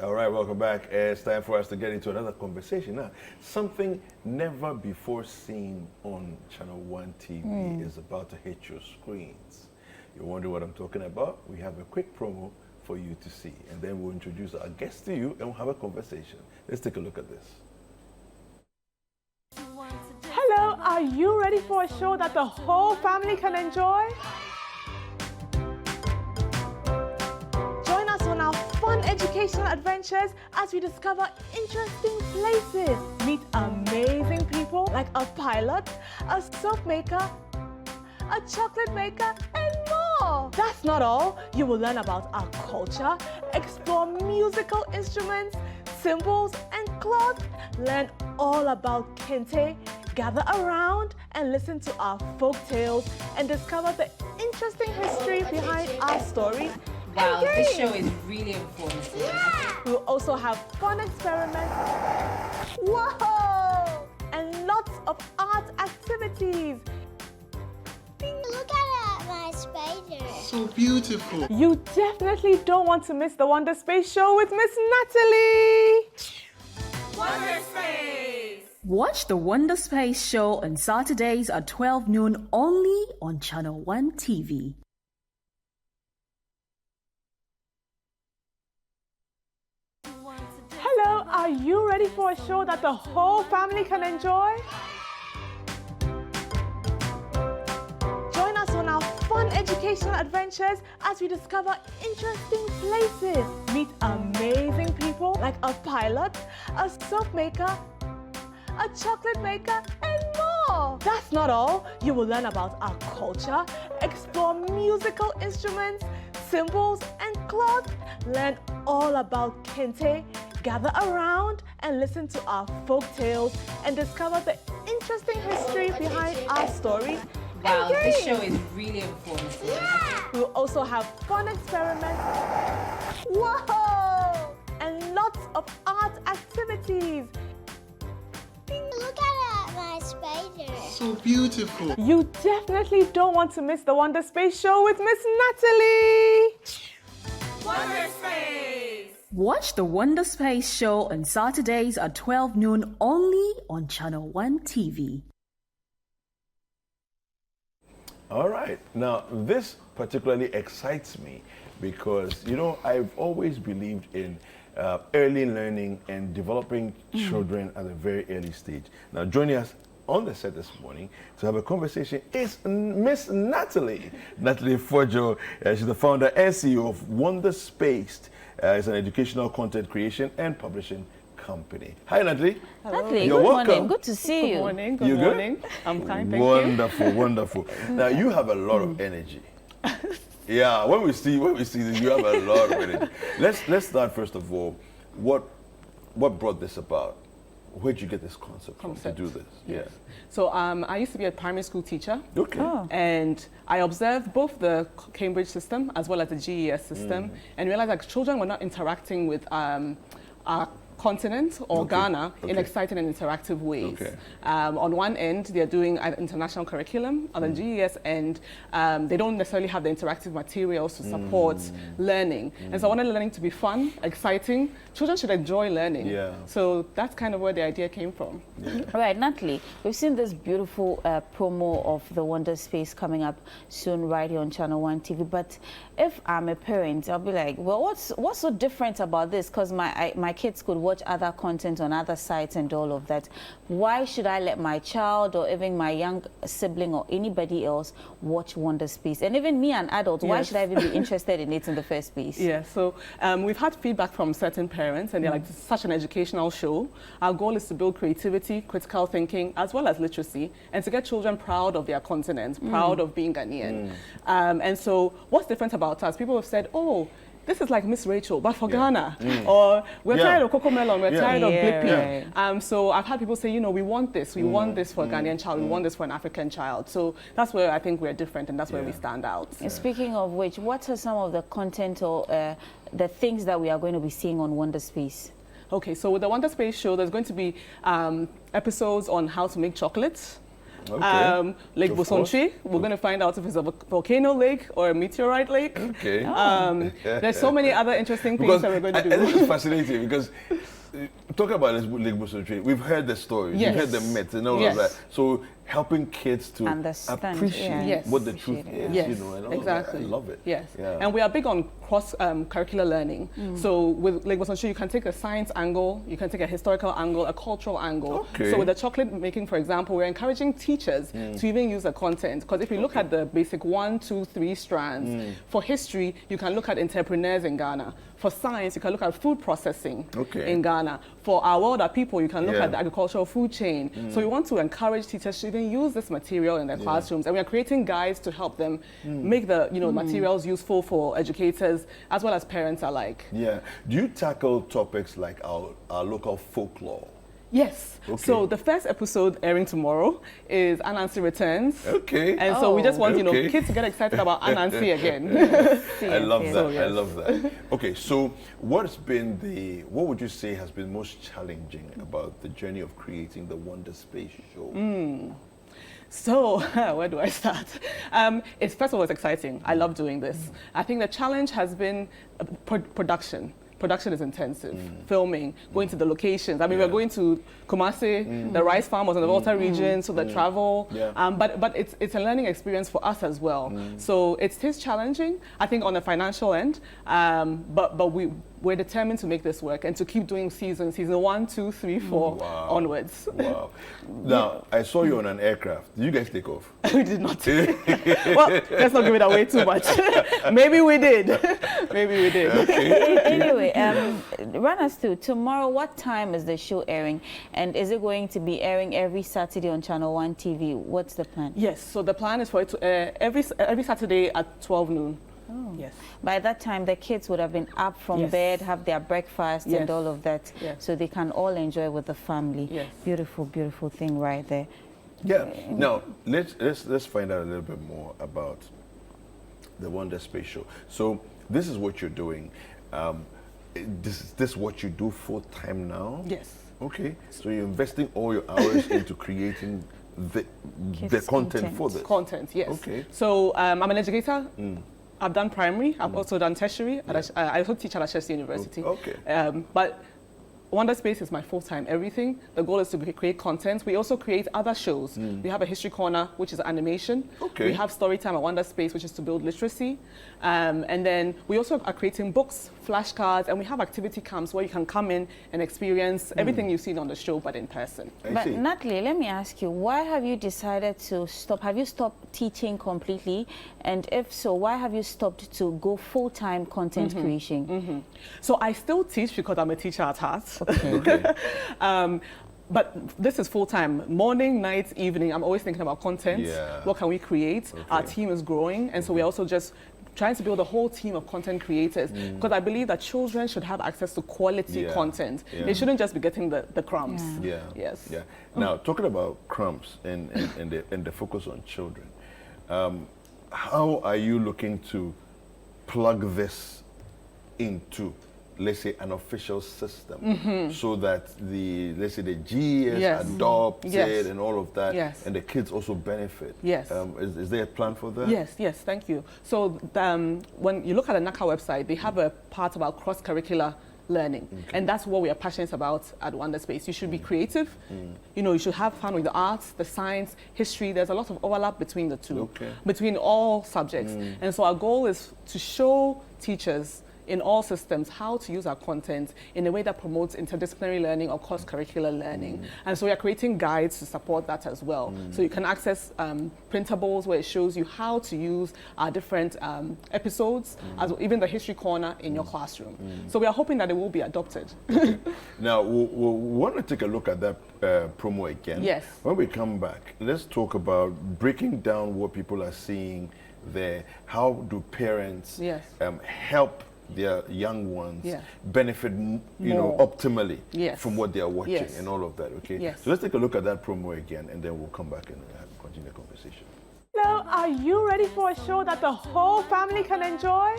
All right, welcome back. It's time for us to get into another conversation. Now, something never before seen on Channel One TV is about to hit your screens. You wonder what I'm talking about? We have a quick promo for you to see, and then we'll introduce our guest to you and we'll have a conversation. Let's take a look at this. Hello, are you ready for a show that the whole family can enjoy? Join us on our fun educational adventures as we discover interesting places, meet amazing people like a pilot, a soap maker, a chocolate maker, and more. That's not all. You will learn about our culture, explore musical instruments, symbols, and cloth, learn all about kente, gather around and listen to our folk tales and discover the interesting history behind our stories. Wow, this show is really informative. Yeah. We'll also have fun experiments, whoa, and lots of art activities. Look at my spider. So beautiful. You definitely don't want to miss the Wonderspaced show with Miss Natalie. Wonderspaced! Watch the Wonderspaced show on Saturdays at 12 noon only on ChannelOne TV. Hello, are you ready for a show that the whole family can enjoy? Join us on our fun educational adventures as we discover interesting places, meet amazing people like a pilot, a soap maker, a chocolate maker, and more. That's not all. You will learn about our culture, explore musical instruments, symbols, and cloth, learn all about kente, gather around and listen to our folk tales and discover the interesting history behind our stories. Wow, this show is really informative. Yeah. We'll also have fun experiments, whoa, and lots of art activities. Look at my spider. So beautiful. You definitely don't want to miss the Wonderspaced show with Miss Natalie. Wonderspaced! Watch the Wonderspaced show on Saturdays at 12 noon only on ChannelOne TV. All right. Now, this particularly excites me because, you know, I've always believed in early learning and developing children at a very early stage. Now, joining us on the set this morning to have a conversation is Miss Natalie. Natalie Fordwor. She's the founder and CEO of Wonderspaced. It's an educational content creation and publishing company. Hi, Natalie. Natalie, You're good welcome. morning. Good to see you. Good morning. Good You good? morning. I'm fine, thank Wonderful, wonderful. Now you have a lot of energy. Yeah, when we see this, you have a lot of energy. Let's start first of all. What brought this about? Where did you get this concept from to do this? Yes. So I used to be a primary school teacher. Okay. And I observed both the Cambridge system as well as the GES system and realized that children were not interacting with our continent or Ghana in exciting and interactive ways. Okay. On one end, they're doing an international curriculum. On the GES end, they don't necessarily have the interactive materials to support learning. And so I wanted learning to be fun, exciting. Children should enjoy learning. Yeah. So that's kind of where the idea came from. All right, Natalie, we've seen this beautiful promo of the Wonderspaced coming up soon right here on ChannelOne TV. But if I'm a parent, I'll be like, well, what's so different about this? Because my kids could watch other content on other sites and all of that. Why should I let my child or even my young sibling or anybody else watch Wonderspaced? And even me, an adult, why should I even be interested in it in the first place? Yeah, so we've had feedback from certain parents and they're like, this is such an educational show. Our goal is to build creativity, critical thinking, as well as literacy, and to get children proud of their continent, proud of being Ghanaian. And so what's different about us? People have said, oh, this is like Miss Rachel, but for Ghana. Or we're tired of Coco Melon, we're tired of Blippi. So I've had people say, you know, we want this. We want this for a Ghanaian child. We want this for an African child. So that's where I think we're different and that's where we stand out. And speaking of which, what are some of the content or the things that we are going to be seeing on Wonderspaced? Okay, so with the Wonderspaced show, there's going to be episodes on how to make chocolate. Lake Of Bosontri. We're going to find out if it's a volcano lake or a meteorite lake. Okay. There's so many other interesting things Because that we're going to do. and this is fascinating because talking about Lake Bosontri, we've heard the stories, Yes. we've heard the myths and all Yes. of that. So helping kids to Understand, appreciate yeah. Yes. what the truth is, Yes, you know, and all exactly. of that. I love it. Yes, Yeah. and we are big on cross-curricular learning. So with Lake Bosontri, you can take a science angle, you can take a historical angle, a cultural angle. Okay. So with the chocolate making, for example, we're encouraging teachers to even use the content. Because if you look at the basic 1, 2, 3 strands, for history, you can look at entrepreneurs in Ghana. For science, you can look at food processing in Ghana. For our world of people, you can look at the agricultural food chain. So we want to encourage teachers to even use this material in their classrooms, and we are creating guides to help them make the materials useful for educators as well as parents alike. Yeah. Do you tackle topics like our local folklore? Yes. Okay. So the first episode airing tomorrow is Anansi Returns. Okay. And so we just want Okay. kids to get excited about Anansi again. I love that. So, yes. I love that. Okay, so what would you say has been most challenging about the journey of creating the Wonderspaced show? So, where do I start? First of all, it's exciting. I love doing this. I think the challenge has been production. Production is intensive. Filming, going to the locations. I mean, we're going to Kumasi, the rice farmers in the Volta region, so the travel. But it's a learning experience for us as well. So it is challenging, I think, on the financial end. But we're determined to make this work and to keep doing season 1, 2, 3, 4 onwards. Wow. Now, I saw you on an aircraft. Did you guys take off? We did not. Well, let's not give it away too much. Maybe we did. Maybe we did. Anyway, run us through tomorrow. What time is the show airing, and is it going to be airing every Saturday on ChannelOne TV? What's the plan? Yes. So the plan is for it to air every Saturday at 12 noon. Oh. Yes. By that time, the kids would have been up from bed, have their breakfast and all of that, so they can all enjoy with the family. Yes. Beautiful, beautiful thing right there. Yeah. Now, let's find out a little bit more about the Wonderspaced show. So this is what you're doing. This is what you do full time now? Yes. Okay. So you're investing all your hours into creating the content for this. Content, yes. Okay. So I'm an educator. I've done primary. I've also done tertiary. I also teach at Ashesi University. Okay. But Wonderspaced is my full-time everything. The goal is to create content. We also create other shows. We have a history corner, which is animation. Okay. We have story time at Wonderspaced, which is to build literacy. And then we also are creating books, flashcards, and we have activity camps where you can come in and experience everything you've seen on the show, but in person. But Natalie, let me ask you, why have you decided to stop? Have you stopped teaching completely? And if so, why have you stopped to go full-time content creation? So I still teach because I'm a teacher at heart. Okay. But this is full-time, morning, night, evening. I'm always thinking about content. Yeah. What can we create? Okay. Our team is growing, and so we're also just trying to build a whole team of content creators, because I believe that children should have access to quality content. They shouldn't just be getting the crumbs. Yeah. Yes. Yeah. Now, talking about crumbs and the focus on children, how are you looking to plug this into, let's say, an official system, so that let's say the GES adopts it and all of that, and the kids also benefit? Yes. Is there a plan for that? Yes, thank you. So when you look at the NACA website, they have a part about cross-curricular learning, and that's what we are passionate about at Wonderspaced. You should be creative, you should have fun with the arts, the science, history. There's a lot of overlap between the two, between all subjects. And so our goal is to show teachers in all systems how to use our content in a way that promotes interdisciplinary learning or cross-curricular learning. And so we are creating guides to support that as well. So you can access printables where it shows you how to use our different episodes, as well, even the history corner in your classroom. So we are hoping that it will be adopted. Now, we'll want to take a look at that promo again. Yes. When we come back, let's talk about breaking down what people are seeing there. How do parents help their young ones benefit, optimally from what they are watching and all of that, okay? Yes. So let's take a look at that promo again, and then we'll come back and continue the conversation. So are you ready for a show that the whole family can enjoy?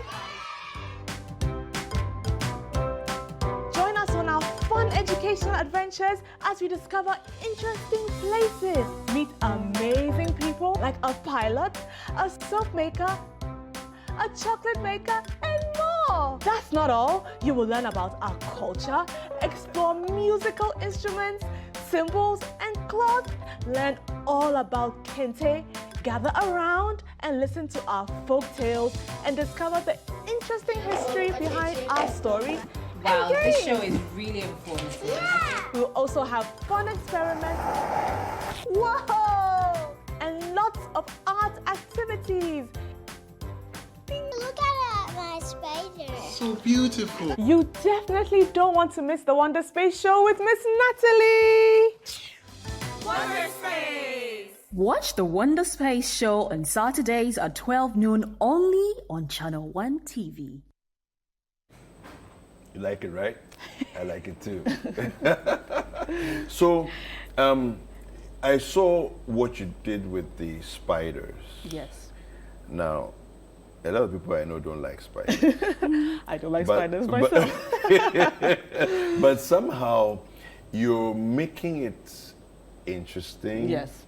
Join us on our fun educational adventures as we discover interesting places, meet amazing people like a pilot, a soap maker, a chocolate maker, and more. That's not all. You will learn about our culture, explore musical instruments, symbols, and clothes, learn all about kente, gather around and listen to our folk tales and discover the interesting history behind our stories. Wow, and this games. show is really informative. We'll also have fun experiments. Whoa! And lots of art activities. Look at my spider. So beautiful. You definitely don't want to miss the Wonderspaced show with Miss Natalie. Watch the Wonderspaced show on Saturdays at 12 noon only on ChannelOne TV. You like it, right? I like it too. So, I saw what you did with the spiders. Yes. Now, a lot of people I know don't like spiders. I don't like But- spiders but- myself. But somehow you're making it interesting, Yes.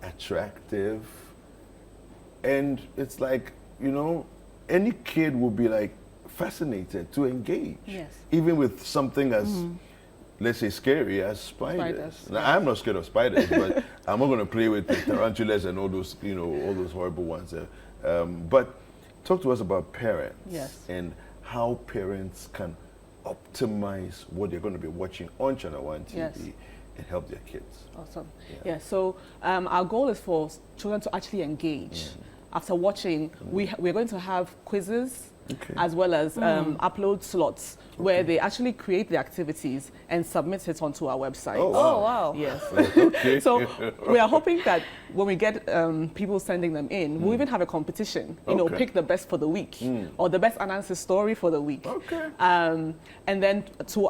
attractive, and it's like, you know, any kid will be like fascinated to engage. Yes. Even with something as, let's say, scary as spiders. Spiders, Now, I'm not scared of spiders, but I'm not going to play with the tarantulas and all those, you know, all those horrible ones. But talk to us about parents. Yes. And how parents can optimize what they're going to be watching on ChannelOne TV Yes. and help their kids. Awesome. Yeah, so our goal is for children to actually engage. After watching, we're going to have quizzes Okay. as well as upload slots where they actually create the activities and submit it onto our website. Oh, Oh, wow. Yes. Okay. So we are hoping that when we get people sending them in, we'll even have a competition. You know, Okay. pick the best for the week or the best unanswered story for the week. Okay. And then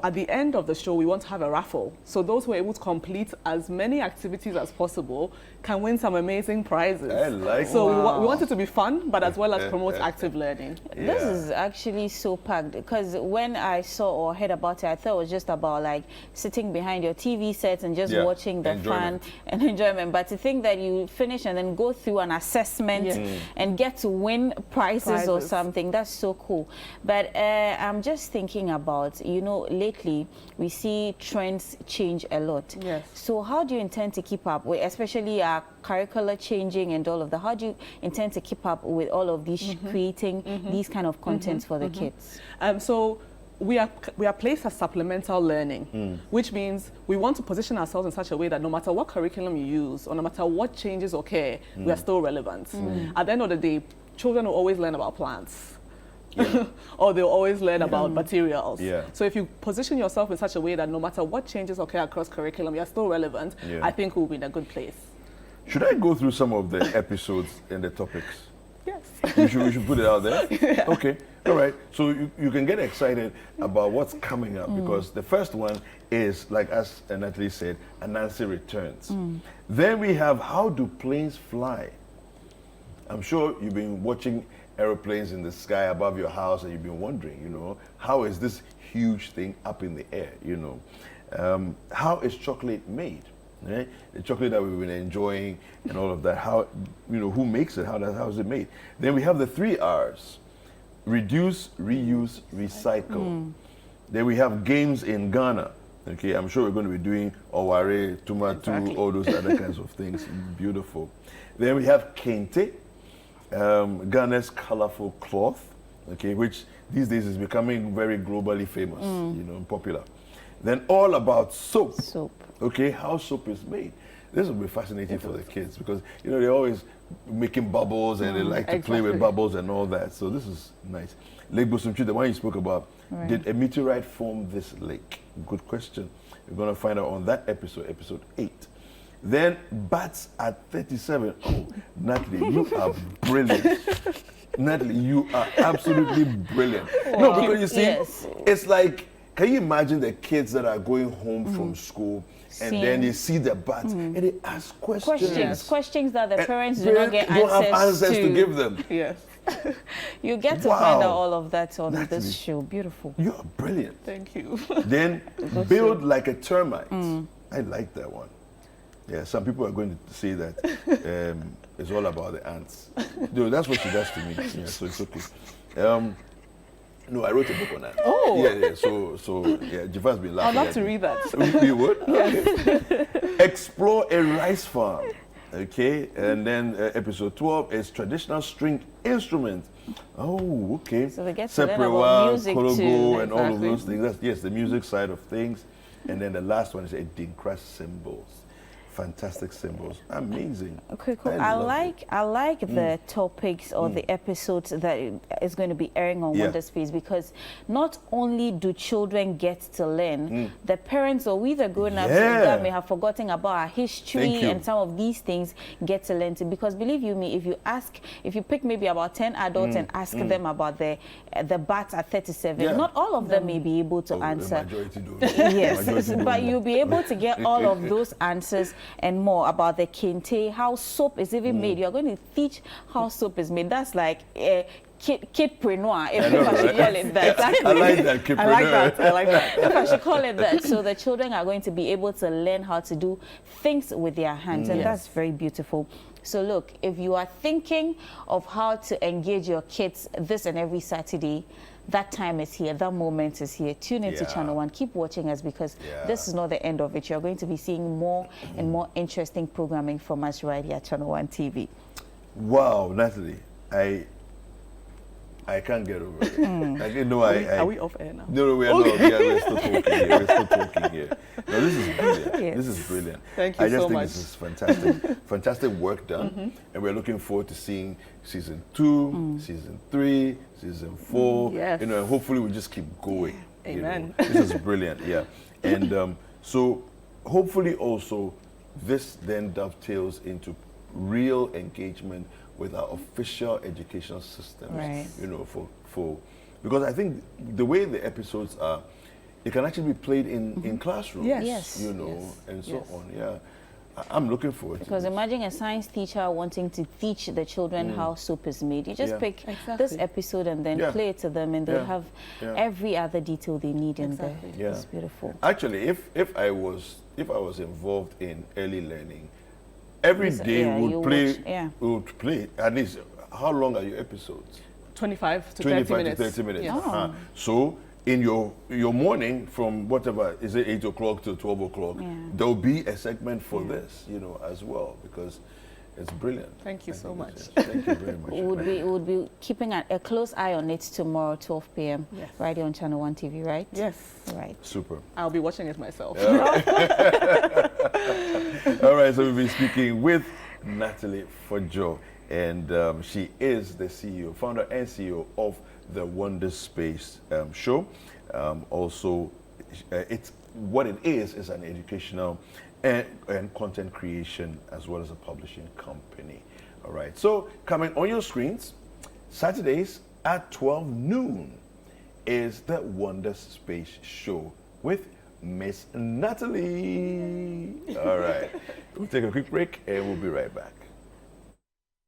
at the end of the show, we want to have a raffle. So those who are able to complete as many activities as possible can win some amazing prizes. I like So it. we want it to be fun, but as well as promote active learning. This Yeah. is actually so packed because when I saw or heard about it, I thought it was just about like sitting behind your TV set and just Yeah, watching the enjoyment. fun and enjoyment. But to think that you finish and then go through an assessment Yeah. and get to win prizes or Prizes. something, that's so cool. But I'm just thinking about, you know, lately we see trends change a lot. Yes. So how do you intend to keep up with, especially our curricular changing and all of that? How do you intend to keep up with all of these creating these kind of contents for the kids? So we are placed as supplemental learning, which means we want to position ourselves in such a way that no matter what curriculum you use or no matter what changes occur, we are still relevant. At the end of the day, children will always learn about plants. Or they'll always learn about materials. Yeah. So if you position yourself in such a way that no matter what changes occur across curriculum, you're still relevant, Yeah. I think we'll be in a good place. Should I go through some of the episodes and the topics? Yes. We should put it out there? Okay. All right. So you can get excited about what's coming up because the first one is, like as Natalie said, Anansi returns. Then we have How Do Planes Fly? I'm sure you've been watching aeroplanes in the sky above your house and you've been wondering, you know, how is this huge thing up in the air, you know? How is chocolate made? Right? The chocolate that we've been enjoying and all of that, how, you know, who makes it, how is it made? Then we have the 3 R's, reduce, reuse, recycle. Then we have games in Ghana. Okay, I'm sure we're going to be doing Oware, Tumatu, Exactly. all those other kinds of things. Beautiful. Then we have Kente, Ghana's colorful cloth, okay, which these days is becoming very globally famous, you know, popular. Then all about soap. Soap. Okay, how soap is made. This will be fascinating for the kids because, you know, they're always making bubbles and they like to play with exactly. bubbles and all that. So this is nice. Lake Bosumchi, the one you spoke about, did a meteorite form this lake? Good question. We're going to find out on that episode, episode 8. Then bats at 37. Oh, Natalie, you are brilliant. Natalie, you are absolutely brilliant. No, because you see, Yes. it's like can you imagine the kids that are going home from school and then they see the bats and they ask questions? Questions that the And parents do not get don't have answers to. to give them. Yes. You get to Wow. find out all of that on Natalie, this show. Beautiful. You are brilliant. Thank you. Then build like a termite. I like that one. Yeah, some people are going to say that it's all about the ants. No, that's what she does to me. Yeah, so it's okay. No, I wrote a book on that. Oh. Yeah. So yeah, Jivan's been laughing. I'd love at to me. read that. You would? Okay. Explore a rice farm. Okay, and then episode 12 is traditional string instruments. Oh, okay. So we get to learn about music kologo, too. and all of Exactly. those things. That's, yes, the music side of things. And then the last one is a Dinkra cymbals. Fantastic symbols. Amazing. Okay, cool. I love I like the topics or the episodes that is going to be airing on Yeah. Wonderspace, because not only do children get to learn, the parents or we the grown-ups Yeah. that may have forgotten about our history Thank you. and some of these things get to learn too. Because believe you me, if you pick maybe about 10 adults and ask them about the bats at 37, Yeah. not all of them may be able to Oh, the answer. majority don't. Yes, Majority don't but know. you'll be able to get all of those answers and more about the kente, how soap is even made. You're going to teach how soap is made. That's like kidpreneur, if I should call it that. I like that, I like that. I like that. If I should call it that. So the children are going to be able to learn how to do things with their hands, and that's very beautiful. So look, if you are thinking of how to engage your kids this and every Saturday, that time is here, that moment is here. Tune into Yeah. Channel One. Keep watching us, because Yeah. this is not the end of it. You're going to be seeing more and more interesting programming from us right here at Channel One TV. Wow, Natalie, I can't get over it. Like, you know, Are we off air now? No, we are not. Yeah, we're still talking here. We're still talking here. No, this is brilliant. Yes. This is brilliant. Thank you I just so think much. this is fantastic. Fantastic work done. And we're looking forward to seeing season 2, season 3, season 4. Yes. You know, and hopefully we just keep going. you know. Amen. This is brilliant, yeah. And so hopefully also this then dovetails into real engagement with our official educational systems. Right. You know, for because I think the way the episodes are, it can actually be played in classrooms. Yes. Yes. You know, Yes. and so Yes. on. Yeah. I'm looking forward Because to this. imagine a science teacher wanting to teach the children how soap is made. You just Yeah. pick Exactly. this episode and then Yeah. play it to them, and they'll Yeah. have Yeah. every other detail they need in Exactly. there. Yeah. It's beautiful. Actually, if I was involved in early learning, every Yes, day yeah, we you would play. watch, yeah. We would play at least. How long are your episodes? 25 to 30 25 minutes. to 30 minutes. Yes. Uh-huh. So in your morning, from whatever is it, 8 o'clock to 12 o'clock, Yeah. there will be a segment for this, you know, as well, because it's brilliant. Thank you so much. Thank you very much. Would be keeping a close eye on it tomorrow, 12 p.m. Yes. right here on Channel One TV, right? Yes. Right. Super. I'll be watching it myself. All right, so we'll be speaking with Natalie Fordwor, and she is the CEO, founder and CEO of the Wonderspaced show. Also, it's what it is an educational and content creation as well as a publishing company. All right, so coming on your screens, Saturdays at 12 noon is the Wonderspaced show with Miss Natalie. All right, we'll take a quick break and we'll be right back.